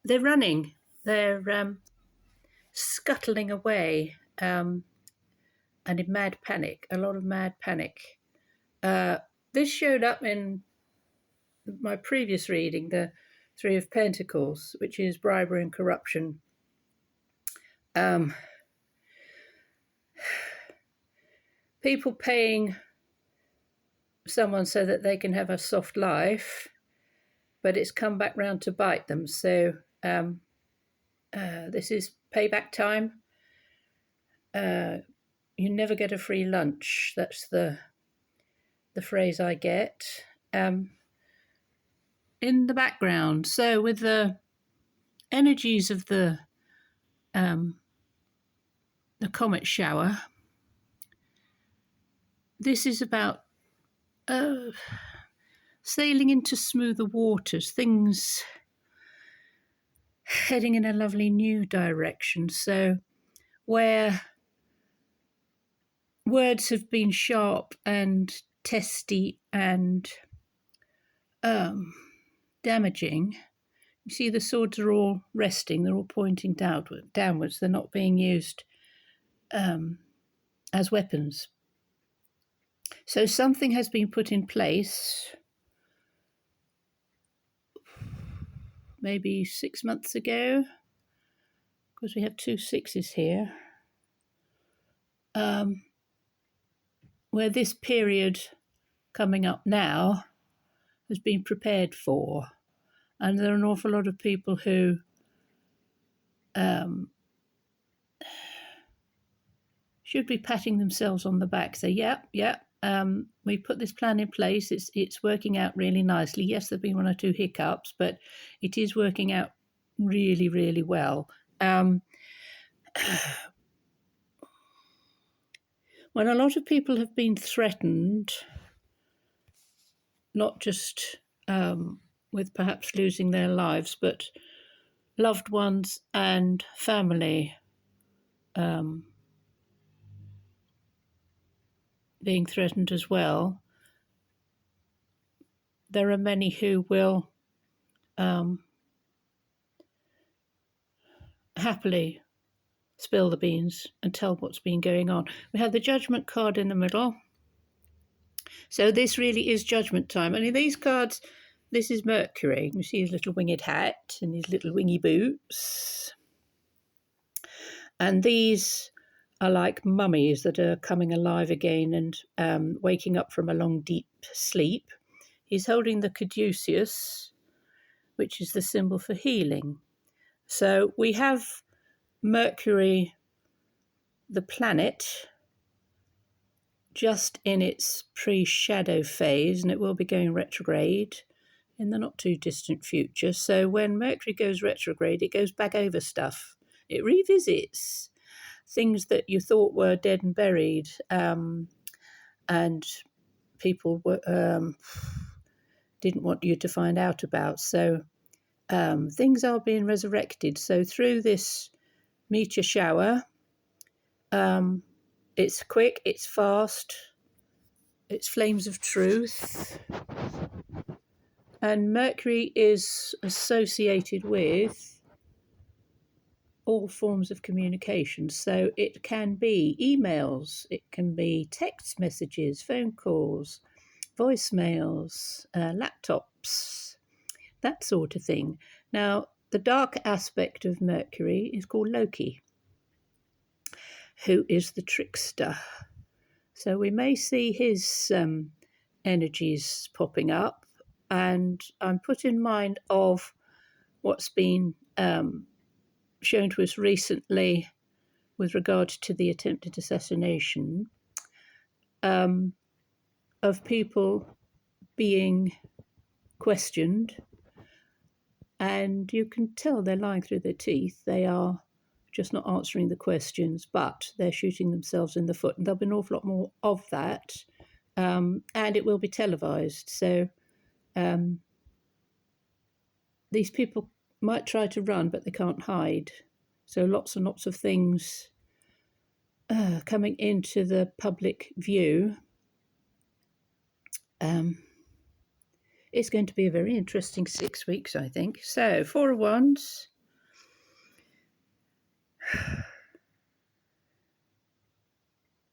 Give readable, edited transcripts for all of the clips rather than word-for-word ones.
they're running. They're scuttling away, and in mad panic. A lot of mad panic. This showed up in my previous reading, the Three of Pentacles, which is bribery and corruption. People paying someone so that they can have a soft life, but it's come back round to bite them. So this is payback time. You never get a free lunch. That's the phrase I get. In the background, so with the energies of the comet shower, this is about sailing into smoother waters, things heading in a lovely new direction. So where words have been sharp and testy and damaging, you see the swords are all resting, they're all pointing downwards, they're not being used as weapons. So something has been put in place maybe 6 months ago, because we have 2 6s here, where this period coming up now has been prepared for. And there are an awful lot of people who should be patting themselves on the back, say, we put this plan in place, it's working out really nicely. Yes, there have been 1 or 2 hiccups, but it is working out really, really well. When a lot of people have been threatened, not just with perhaps losing their lives, but loved ones and family being threatened as well, there are many who will happily spill the beans and tell what's been going on. We have the Judgment card in the middle. So this really is judgment time. And in these cards, this is Mercury. You see his little winged hat and his little wingy boots. And these are like mummies that are coming alive again and waking up from a long, deep sleep. He's holding the caduceus, which is the symbol for healing. So we have Mercury, the planet, just in its pre-shadow phase, and it will be going retrograde in the not too distant future. So when Mercury goes retrograde, it goes back over stuff. It revisits things that you thought were dead and buried, and people were, didn't want you to find out about. So things are being resurrected. So through this meteor shower, it's quick, it's fast, it's flames of truth. And Mercury is associated with all forms of communication. So it can be emails, it can be text messages, phone calls, voicemails, laptops, that sort of thing. Now, the dark aspect of Mercury is called Loki, who is the trickster. So we may see his energies popping up, and I'm put in mind of what's been shown to us recently with regard to the attempted assassination of people being questioned, and you can tell they're lying through their teeth. They are just not answering the questions, but they're shooting themselves in the foot. And there'll be an awful lot more of that, and it will be televised. So these people might try to run, but they can't hide. So lots and lots of things coming into the public view. It's going to be a very interesting 6 weeks, I think. So 4 of Wands,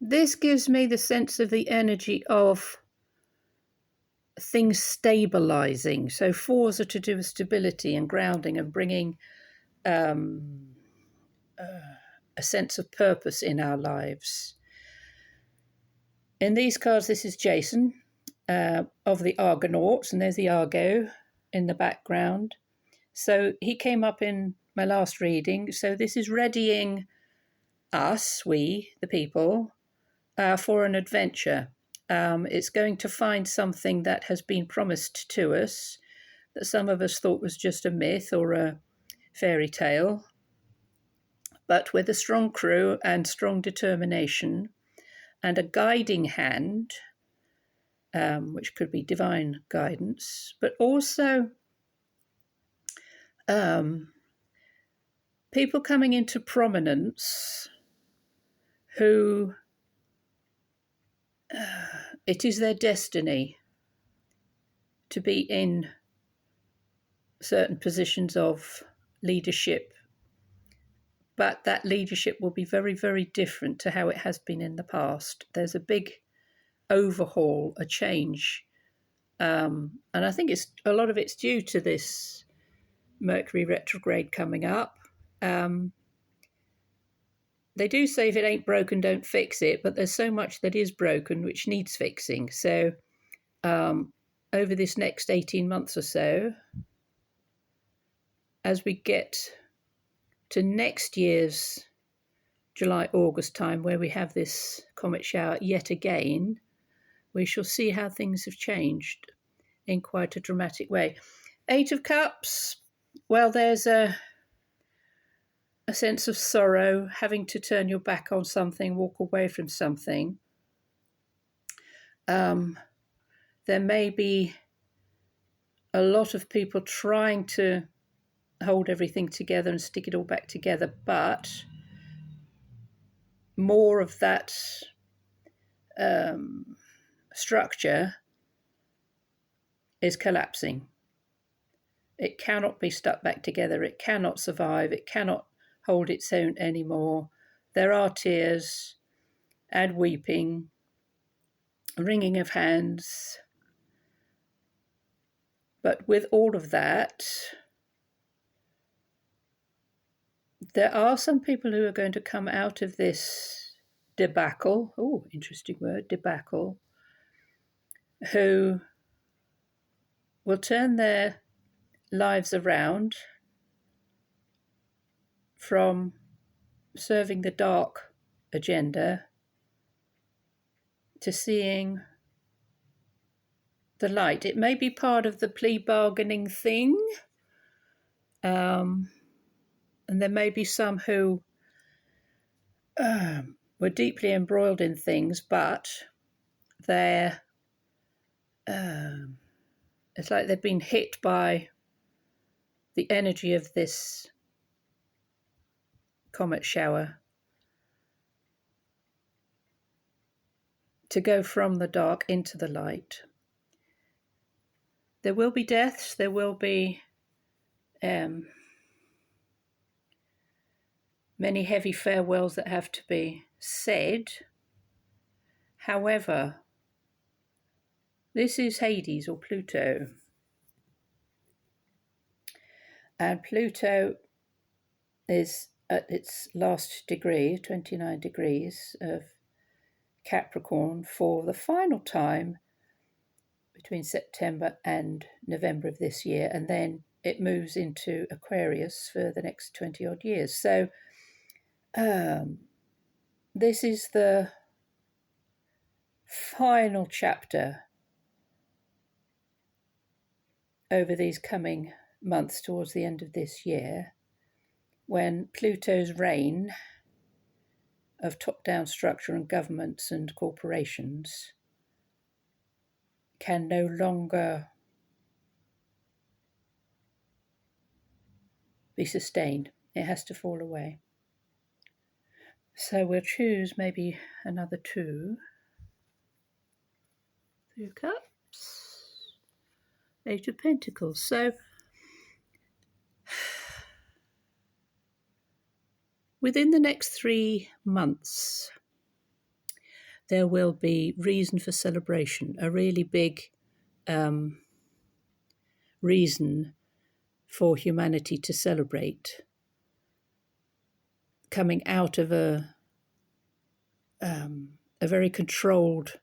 This gives me the sense of the energy of things stabilizing. So fours are to do with stability and grounding and bringing a sense of purpose in our lives. In these cards, this is Jason of the Argonauts, and there's the Argo in the background. So he came up in my last reading. So this is readying us, we, the people, for an adventure. It's going to find something that has been promised to us that some of us thought was just a myth or a fairy tale. But with a strong crew and strong determination and a guiding hand, which could be divine guidance, but also people coming into prominence who it is their destiny to be in certain positions of leadership, but that leadership will be very, very different to how it has been in the past. There's a big overhaul, a change, and I think it's a lot of it's due to this Mercury retrograde coming up. They do say if it ain't broken, don't fix it, but there's so much that is broken which needs fixing. So over this next 18 months or so, as we get to next year's July, August time, where we have this comet shower yet again, we shall see how things have changed in quite a dramatic way. Eight of Cups, well, there's a sense of sorrow, having to turn your back on something, walk away from something. There may be a lot of people trying to hold everything together and stick it all back together, but more of that structure is collapsing. It cannot be stuck back together. It cannot survive. It cannot hold its own anymore. There are tears and weeping, wringing of hands. But with all of that, there are some people who are going to come out of this debacle, interesting word, debacle, who will turn their lives around from serving the dark agenda to seeing the light. It may be part of the plea bargaining thing, and there may be some who were deeply embroiled in things, but they're it's like they've been hit by the energy of this comet shower to go from the dark into the light. There will be deaths, there will be many heavy farewells that have to be said. However, this is Hades or Pluto. And Pluto is at its last degree, 29 degrees of Capricorn, for the final time between September and November of this year, and then it moves into Aquarius for the next 20 odd years. So this is the final chapter over these coming months towards the end of this year, when Pluto's reign of top-down structure and governments and corporations can no longer be sustained. It has to fall away. So we'll choose maybe another two. Three of Cups, Eight of Pentacles. So within the next 3 months, there will be reason for celebration, a really big reason for humanity to celebrate, coming out of a very controlled,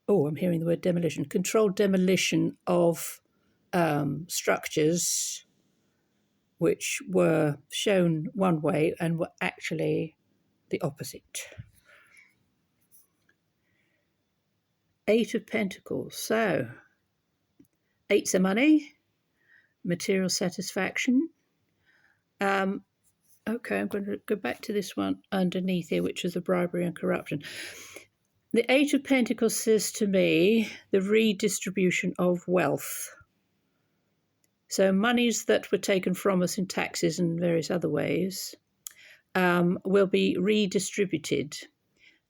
I'm hearing the word demolition, controlled demolition of structures which were shown one way and were actually the opposite. 8 of Pentacles. So, 8's of money, material satisfaction. Okay, I'm going to go back to this one underneath here, which is the bribery and corruption. The 8 of Pentacles says to me the redistribution of wealth. So monies that were taken from us in taxes and various other ways will be redistributed.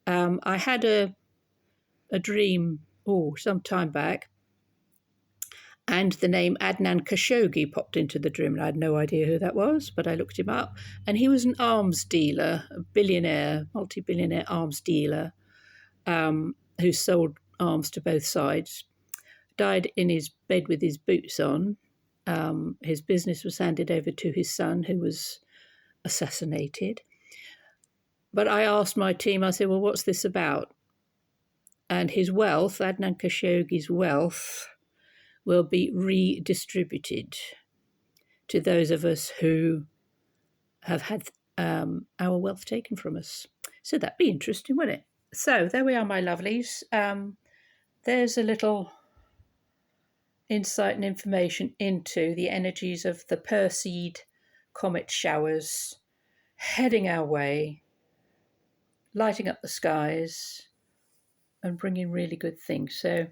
I had a dream, some time back, and the name Adnan Khashoggi popped into the dream, and I had no idea who that was, but I looked him up, and he was an arms dealer, a billionaire, multi-billionaire arms dealer, who sold arms to both sides. Died in his bed with his boots on. His business was handed over to his son, who was assassinated. But I asked my team, I said, well, what's this about? And his wealth, Adnan Khashoggi's wealth, will be redistributed to those of us who have had our wealth taken from us. So that'd be interesting, wouldn't it? So there we are, my lovelies. There's a little insight and information into the energies of the Perseid comet showers heading our way, lighting up the skies and bringing really good things. So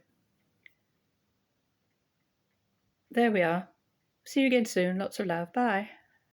there we are. See you again soon. Lots of love. Bye.